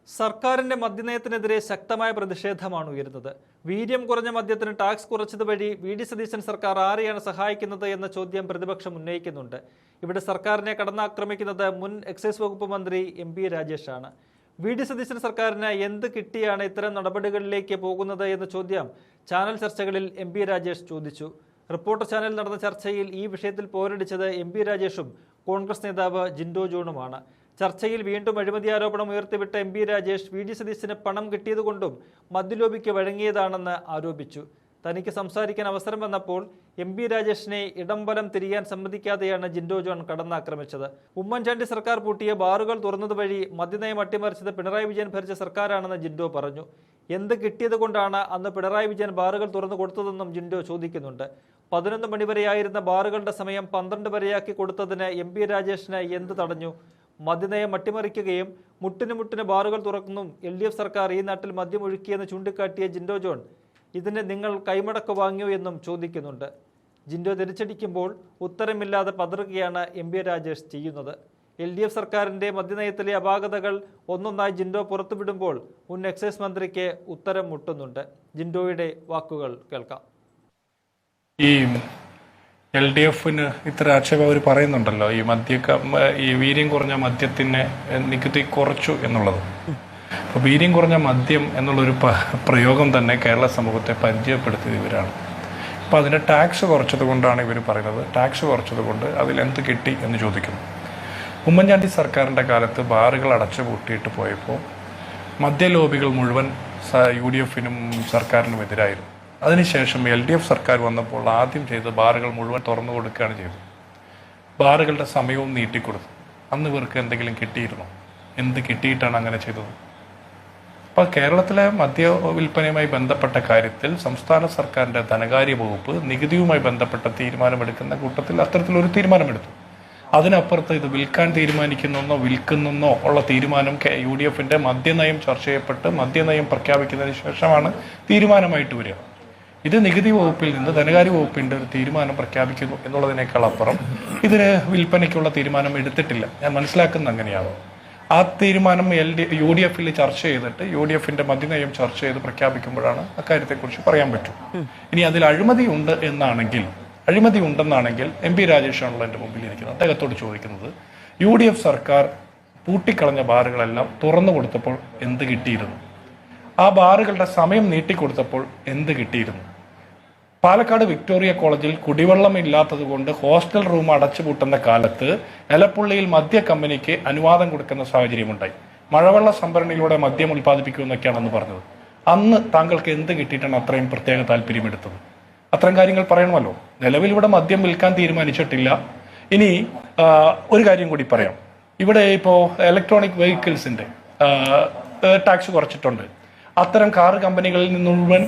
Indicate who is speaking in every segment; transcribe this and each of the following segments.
Speaker 1: സർക്കാരിന്റെ മദ്യനയത്തിനെതിരെ ശക്തമായ പ്രതിഷേധമാണ് ഉയരുന്നത്. വീര്യം കുറഞ്ഞ മദ്യത്തിന് ടാക്സ് കുറച്ചത് വഴി വി.ഡി. സതീശൻ സർക്കാർ ആരെയാണ് സഹായിക്കുന്നത് എന്ന ചോദ്യം പ്രതിപക്ഷം ഉന്നയിക്കുന്നുണ്ട്. ഇവിടെ സർക്കാരിനെ കടന്നാക്രമിക്കുന്നത് മുൻ എക്സൈസ് വകുപ്പ് മന്ത്രി എം.പി. രാജേഷാണ്. വി.ഡി. സതീശൻ സർക്കാരിന് എന്ത് കിട്ടിയാണ് ഇത്തരം നടപടികളിലേക്ക് പോകുന്നത് എന്ന ചോദ്യം ചാനൽ ചർച്ചകളിൽ എം.പി. രാജേഷ് ചോദിച്ചു. റിപ്പോർട്ടർ ചാനലിൽ നടന്ന ചർച്ചയിൽ ഈ വിഷയത്തിൽ പോരടിച്ചത് എം.പി. രാജേഷും കോൺഗ്രസ് നേതാവ് ജിൻഡോ ജോണുമാണ്. ചർച്ചയിൽ വീണ്ടും അഴിമതി ആരോപണം ഉയർത്തിവിട്ട എം.പി. രാജേഷ് വി.ഡി. സതീശന് പണം കിട്ടിയതുകൊണ്ടും മദ്യലോബിക്ക് വഴങ്ങിയതാണെന്ന് ആരോപിച്ചു. തനിക്ക് സംസാരിക്കാൻ അവസരം വന്നപ്പോൾ എം.പി. രാജേഷിനെ ഇടംബലം തിരിയാൻ സമ്മതിക്കാതെയാണ് ജിൻഡോ ജോൺ കടന്നാക്രമിച്ചത്. ഉമ്മൻചാണ്ടി സർക്കാർ പൂട്ടിയ ബാറുകൾ തുറന്നതുവഴി മദ്യനയം അട്ടിമറിച്ചത് പിണറായി വിജയൻ ഭരിച്ച സർക്കാരാണെന്ന് ജിൻഡോ പറഞ്ഞു. എന്ത് കിട്ടിയത് കൊണ്ടാണ് അന്ന് പിണറായി വിജയൻ ബാറുകൾ തുറന്നു കൊടുത്തതെന്നും ജിൻഡോ ചോദിക്കുന്നുണ്ട്. 11 മണിവരെയായിരുന്ന ബാറുകളുടെ സമയം 12 വരെയാക്കി കൊടുത്തതിന് എം.പി. രാജേഷിന് എന്ത് തടഞ്ഞു? മദ്യനയം അട്ടിമറിക്കുകയും മുട്ടിന് ബാറുകൾ തുറക്കുന്നു LDF സർക്കാർ ഈ നാട്ടിൽ മദ്യം ഒഴുക്കിയെന്ന് ചൂണ്ടിക്കാട്ടിയ ജിൻഡോ ജോൺ ഇതിന് നിങ്ങൾ കൈമടക്ക് വാങ്ങിയോ എന്നും ചോദിക്കുന്നുണ്ട്. ജിൻഡോ തിരിച്ചടിക്കുമ്പോൾ ഉത്തരമില്ലാതെ പതറുകയാണ് എം.പി. രാജേഷ് ചെയ്യുന്നത്. LDF സർക്കാരിന്റെ മദ്യനയത്തിലെ അപാകതകൾ ഒന്നൊന്നായി ജിൻഡോ പുറത്തുവിടുമ്പോൾ മുൻ എക്സൈസ് മന്ത്രിക്ക് ഉത്തരം മുട്ടുന്നുണ്ട്. ജിൻഡോയുടെ വാക്കുകൾ കേൾക്കാം.
Speaker 2: ഈ LDF-ന് ഇത്ര ആക്ഷേപം അവർ പറയുന്നുണ്ടല്ലോ, ഈ വീര്യം കുറഞ്ഞ മദ്യത്തിന് നികുതി കുറച്ചു എന്നുള്ളത്. അപ്പോൾ വീര്യം കുറഞ്ഞ മദ്യം എന്നുള്ളൊരു പ്രയോഗം തന്നെ കേരള സമൂഹത്തെ പരിചയപ്പെടുത്തിയത് ഇവരാണ്. അപ്പോൾ അതിൻ്റെ ടാക്സ് കുറച്ചത് കൊണ്ടാണ് ഇവർ പറയുന്നത്. ടാക്സ് കുറച്ചത് കൊണ്ട് അതിലെന്ത് കിട്ടി എന്ന് ചോദിക്കുന്നു. ഉമ്മൻചാണ്ടി സർക്കാരിൻ്റെ കാലത്ത് ബാറുകൾ അടച്ചുപൂട്ടിയിട്ട് പോയപ്പോൾ മദ്യലോബികൾ മുഴുവൻ UDF-നും സർക്കാരിനും എതിരായിരുന്നു. അതിനുശേഷം LDF സർക്കാർ വന്നപ്പോൾ ആദ്യം ചെയ്ത് ബാറുകൾ മുഴുവൻ തുറന്നു കൊടുക്കുകയാണ് ചെയ്തത്. ബാറുകളുടെ സമയവും നീട്ടിക്കൊടുത്തു. അന്ന് ഇവർക്ക് എന്തെങ്കിലും കിട്ടിയിരുന്നോ? എന്ത് കിട്ടിയിട്ടാണ് അങ്ങനെ ചെയ്തത്? അപ്പോൾ കേരളത്തിലെ മദ്യ വിൽപ്പനയുമായി ബന്ധപ്പെട്ട കാര്യത്തിൽ സംസ്ഥാന സർക്കാരിൻ്റെ ധനകാര്യ വകുപ്പ് നികുതിയുമായി ബന്ധപ്പെട്ട തീരുമാനമെടുക്കുന്ന കൂട്ടത്തിൽ അത്തരത്തിലൊരു തീരുമാനമെടുത്തു. അതിനപ്പുറത്ത് ഇത് വിൽക്കാൻ തീരുമാനിക്കുന്നെന്നോ വിൽക്കുന്നെന്നോ ഉള്ള തീരുമാനം UDF-ന്റെ മദ്യനയം ചർച്ച ചെയ്യപ്പെട്ട് മദ്യനയം പ്രഖ്യാപിക്കുന്നതിന് ശേഷമാണ് തീരുമാനമായിട്ട് വരിക. ഇത് നികുതി വകുപ്പിൽ നിന്ന് ധനകാര്യ വകുപ്പിൻ്റെ ഒരു തീരുമാനം പ്രഖ്യാപിക്കുന്നു എന്നുള്ളതിനേക്കാൾ അപ്പുറം ഇതിന് വിൽപ്പനയ്ക്കുള്ള തീരുമാനം എടുത്തിട്ടില്ല. ഞാൻ മനസ്സിലാക്കുന്നത് അങ്ങനെയാണ്. ആ തീരുമാനം UDF-ൽ ചർച്ച ചെയ്തിട്ട് UDF-ന്റെ മദ്യനയം ചർച്ച ചെയ്ത് പ്രഖ്യാപിക്കുമ്പോഴാണ് അക്കാര്യത്തെക്കുറിച്ച് പറയാൻ പറ്റും. ഇനി അതിൽ അഴിമതി ഉണ്ടെന്നാണെങ്കിൽ എം.പി. രാജേഷാണല്ലോ എൻ്റെ മുമ്പിൽ ഇരിക്കുന്നത്. അദ്ദേഹത്തോട് ചോദിക്കുന്നത്, UDF സർക്കാർ പൂട്ടിക്കളഞ്ഞ ബാറുകളെല്ലാം തുറന്നു കൊടുത്തപ്പോൾ എന്ത് കിട്ടിയിരുന്നു? ആ ബാറുകളുടെ സമയം നീട്ടിക്കൊടുത്തപ്പോൾ എന്ത് കിട്ടിയിരുന്നു? പാലക്കാട് വിക്ടോറിയ കോളേജിൽ കുടിവെള്ളം ഇല്ലാത്തത് കൊണ്ട് ഹോസ്റ്റൽ റൂം അടച്ചുപൂട്ടുന്ന കാലത്ത് എലപ്പുള്ളിയിൽ മദ്യ കമ്പനിക്ക് അനുവാദം കൊടുക്കുന്ന സാഹചര്യമുണ്ടായി. മഴവെള്ള സംഭരണിയിലൂടെ മദ്യം ഉൽപ്പാദിപ്പിക്കുമെന്നൊക്കെയാണെന്ന് പറഞ്ഞത്. അന്ന് താങ്കൾക്ക് എന്ത് കിട്ടിയിട്ടാണ് അത്രയും പ്രത്യേക താല്പര്യമെടുത്തത്? അത്തരം കാര്യങ്ങൾ പറയണമല്ലോ. നിലവിൽ ഇവിടെ മദ്യം വിൽക്കാൻ തീരുമാനിച്ചിട്ടില്ല. ഇനി ഒരു കാര്യം കൂടി പറയാം. ഇവിടെ ഇപ്പോൾ ഇലക്ട്രോണിക് വെഹിക്കിൾസിന്റെ ടാക്സ് കുറച്ചിട്ടുണ്ട്. അത്തരം കാർ കമ്പനികളിൽ നിന്ന് മുഴുവൻ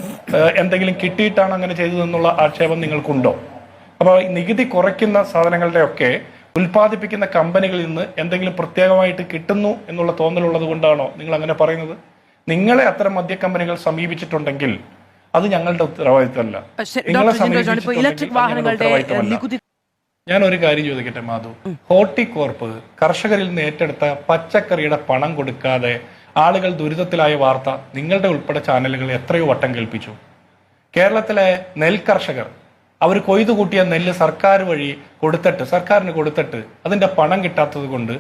Speaker 2: എന്തെങ്കിലും കിട്ടിയിട്ടാണ് അങ്ങനെ ചെയ്തതെന്നുള്ള ആക്ഷേപം നിങ്ങൾക്കുണ്ടോ? അപ്പോൾ നികുതി കുറയ്ക്കുന്ന സാധനങ്ങളുടെയൊക്കെ ഉൽപ്പാദിപ്പിക്കുന്ന കമ്പനികളിൽ നിന്ന് എന്തെങ്കിലും പ്രത്യേകമായിട്ട് കിട്ടുന്നു എന്നുള്ള തോന്നലുള്ളത് കൊണ്ടാണോ നിങ്ങൾ അങ്ങനെ പറയുന്നത്? നിങ്ങളെ അത്തരം മദ്യ കമ്പനികൾ സമീപിച്ചിട്ടുണ്ടെങ്കിൽ അത് ഞങ്ങളുടെ ഉത്തരവാദിത്തമല്ല. നിങ്ങളെ സമീപിച്ചിട്ടുണ്ടെങ്കിൽ ഞാൻ ഒരു കാര്യം ചോദിക്കട്ടെ മാധു, ഹോർട്ടികോർപ്പ് കർഷകരിൽ നിന്ന് ഏറ്റെടുത്ത പച്ചക്കറിയുടെ പണം കൊടുക്കാതെ ആളുകൾ ദുരിതത്തിലായ വാർത്ത നിങ്ങളുടെ ഉൾപ്പെടെ ചാനലുകൾ എത്രയോ വട്ടം കേൾപ്പിച്ചു. കേരളത്തിലെ നെൽകർഷകർ അവർ കൊയ്തു കൂട്ടിയ നെല്ല് സർക്കാരിന് കൊടുത്തിട്ട് അതിന്റെ പണം കിട്ടാത്തത് കൊണ്ട്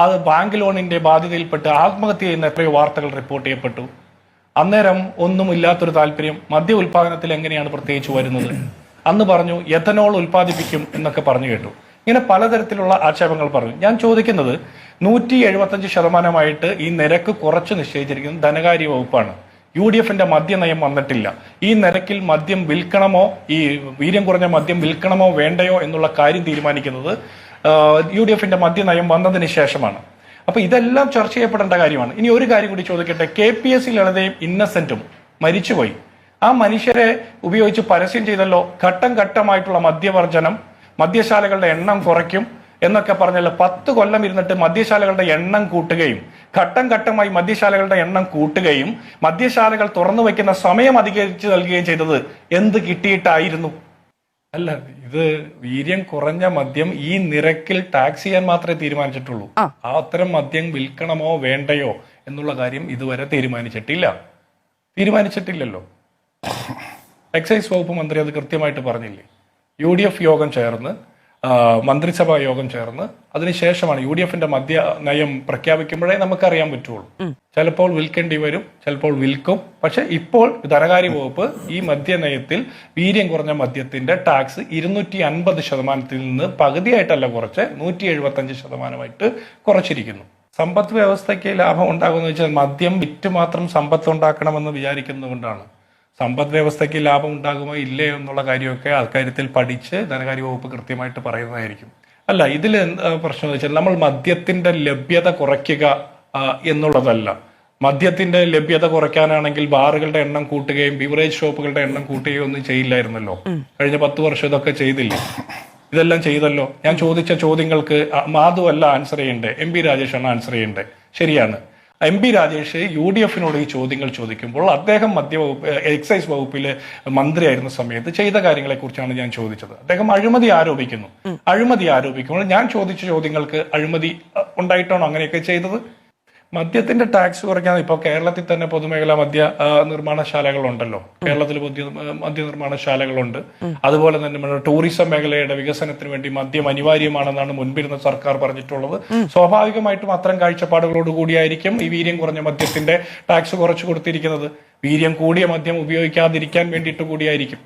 Speaker 2: അത് ബാങ്ക് ലോണിന്റെ ബാധ്യതയിൽപ്പെട്ട് ആത്മഹത്യ ചെയ്യുന്ന എത്രയോ വാർത്തകൾ റിപ്പോർട്ട് ചെയ്യപ്പെട്ടു. അന്നേരം ഒന്നുമില്ലാത്തൊരു താല്പര്യം മദ്യ ഉൽപാദനത്തിൽ എങ്ങനെയാണ് പ്രത്യേകിച്ച് വരുന്നത്? അന്ന് പറഞ്ഞു എഥനോൾ ഉൽപ്പാദിപ്പിക്കും എന്നൊക്കെ പറഞ്ഞു കേട്ടു. ഇങ്ങനെ പലതരത്തിലുള്ള ആക്ഷേപങ്ങൾ പറഞ്ഞു. ഞാൻ ചോദിക്കുന്നത് 175% ഈ നിരക്ക് കുറച്ച് നിശ്ചയിച്ചിരിക്കുന്നത് ധനകാര്യ വകുപ്പാണ്. UDF-ന്റെ മദ്യനയം വന്നിട്ടില്ല. ഈ നിരക്കിൽ മദ്യം വിൽക്കണമോ, ഈ വീര്യം കുറഞ്ഞ മദ്യം വിൽക്കണമോ വേണ്ടയോ എന്നുള്ള കാര്യം തീരുമാനിക്കുന്നത് UDF-ന്റെ മദ്യനയം വന്നതിന് ശേഷമാണ്. അപ്പൊ ഇതെല്ലാം ചർച്ച ചെയ്യപ്പെടേണ്ട കാര്യമാണ്. ഇനി ഒരു കാര്യം കൂടി ചോദിക്കട്ടെ. KPS ലളിതയും ഇന്നസെന്റും മരിച്ചുപോയി. ആ മനുഷ്യരെ ഉപയോഗിച്ച് പരസ്യം ചെയ്തല്ലോ, ഘട്ടം ഘട്ടമായിട്ടുള്ള മദ്യവർജനം, മദ്യശാലകളുടെ എണ്ണം കുറയ്ക്കും എന്നൊക്കെ പറഞ്ഞല്ലോ. 10 കൊല്ലം ഇരുന്നിട്ട് മദ്യശാലകളുടെ എണ്ണം കൂട്ടുകയും ഘട്ടം ഘട്ടമായി മദ്യശാലകളുടെ എണ്ണം കൂട്ടുകയും മദ്യശാലകൾ തുറന്നു വയ്ക്കുന്ന സമയം അധികരിച്ച് നൽകുകയും ചെയ്തത് എന്ത് കിട്ടിയിട്ടായിരുന്നു? അല്ല, ഇത് വീര്യം കുറഞ്ഞ മദ്യം ഈ നിരക്കിൽ ടാക്സ് ചെയ്യാൻ മാത്രമേ തീരുമാനിച്ചിട്ടുള്ളൂ. അത്തരം മദ്യം വിൽക്കണമോ വേണ്ടയോ എന്നുള്ള കാര്യം ഇതുവരെ തീരുമാനിച്ചിട്ടില്ലല്ലോ. എക്സൈസ് വകുപ്പ് മന്ത്രി അത് കൃത്യമായിട്ട് പറഞ്ഞില്ലേ? UDF യോഗം ചേർന്ന്, മന്ത്രിസഭാ യോഗം ചേർന്ന് അതിനുശേഷമാണ് UDFന്റെ മദ്യ നയം പ്രഖ്യാപിക്കുമ്പോഴേ നമുക്കറിയാൻ പറ്റുള്ളൂ. ചിലപ്പോൾ വിൽക്കേണ്ടി വരും, ചിലപ്പോൾ വിൽക്കും. പക്ഷെ ഇപ്പോൾ ധനകാര്യ വകുപ്പ് ഈ മദ്യനയത്തിൽ വീര്യം കുറഞ്ഞ മദ്യത്തിന്റെ ടാക്സ് 250% നിന്ന് പകുതിയായിട്ടല്ല കുറച്ച് 175% കുറച്ചിരിക്കുന്നു. സമ്പദ് വ്യവസ്ഥയ്ക്ക് ലാഭം ഉണ്ടാകുമെന്ന് വെച്ചാൽ മദ്യം വിറ്റ് മാത്രം സമ്പത്ത് ഉണ്ടാക്കണമെന്ന് വിചാരിക്കുന്നതുകൊണ്ടാണ്. സമ്പദ് വ്യവസ്ഥയ്ക്ക് ലാഭം ഉണ്ടാകുമോ ഇല്ലയോ എന്നുള്ള കാര്യമൊക്കെ അക്കാര്യത്തിൽ പഠിച്ച് ധനകാര്യ വകുപ്പ് കൃത്യമായിട്ട് പറയുന്നതായിരിക്കും. അല്ല, ഇതിൽ പ്രശ്നം എന്ന് വെച്ചാൽ നമ്മൾ മദ്യത്തിന്റെ ലഭ്യത കുറയ്ക്കുക എന്നുള്ളതല്ല. മദ്യത്തിന്റെ ലഭ്യത കുറയ്ക്കാനാണെങ്കിൽ ബാറുകളുടെ എണ്ണം കൂട്ടുകയും ബിവറേജ് ഷോപ്പുകളുടെ എണ്ണം കൂട്ടുകയും ഒന്നും ചെയ്യില്ലായിരുന്നല്ലോ. കഴിഞ്ഞ 10 വർഷം ഇതൊക്കെ ചെയ്തില്ലേ? ഇതെല്ലാം ചെയ്തല്ലോ. ഞാൻ ചോദിച്ച ചോദ്യങ്ങൾക്ക് മാധു അല്ല ആൻസർ ചെയ്യണ്ടേ, MP രാജേഷാണ് ആൻസർ ചെയ്യണ്ടേ. ശരിയാണ്. MP രാജേഷ് UDFനോട് ഈ ചോദ്യങ്ങൾ ചോദിക്കുമ്പോൾ അദ്ദേഹം എക്സൈസ് വകുപ്പിലെ മന്ത്രിയായിരുന്ന സമയത്ത് ചെയ്ത കാര്യങ്ങളെ കുറിച്ചാണ് ഞാൻ ചോദിച്ചത്. അദ്ദേഹം അഴിമതി ആരോപിക്കുമ്പോൾ ഞാൻ ചോദിച്ച ചോദ്യങ്ങൾക്ക് അഴിമതി ഉണ്ടായിട്ടാണോ അങ്ങനെയൊക്കെ ചെയ്തത്? മദ്യത്തിന്റെ ടാക്സ് കുറയ്ക്കാൻ ഇപ്പോൾ കേരളത്തിൽ തന്നെ പൊതുമേഖലാ മദ്യ നിർമ്മാണശാലകളുണ്ടല്ലോ. കേരളത്തിൽ മദ്യ നിർമ്മാണശാലകളുണ്ട്. അതുപോലെ തന്നെ നമ്മുടെ ടൂറിസം മേഖലയുടെ വികസനത്തിന് വേണ്ടി മദ്യം അനിവാര്യമാണെന്നാണ് മുൻപിരുന്ന സർക്കാർ പറഞ്ഞിട്ടുള്ളത്. സ്വാഭാവികമായിട്ടും അത്തരം കാഴ്ചപ്പാടുകളോട് കൂടിയായിരിക്കും ഈ വീര്യം കുറഞ്ഞ മദ്യത്തിന്റെ ടാക്സ് കുറച്ചു കൊടുത്തിരിക്കുന്നത്. വീര്യം കൂടിയ മദ്യം ഉപയോഗിക്കാതിരിക്കാൻ വേണ്ടിയിട്ട് കൂടിയായിരിക്കും.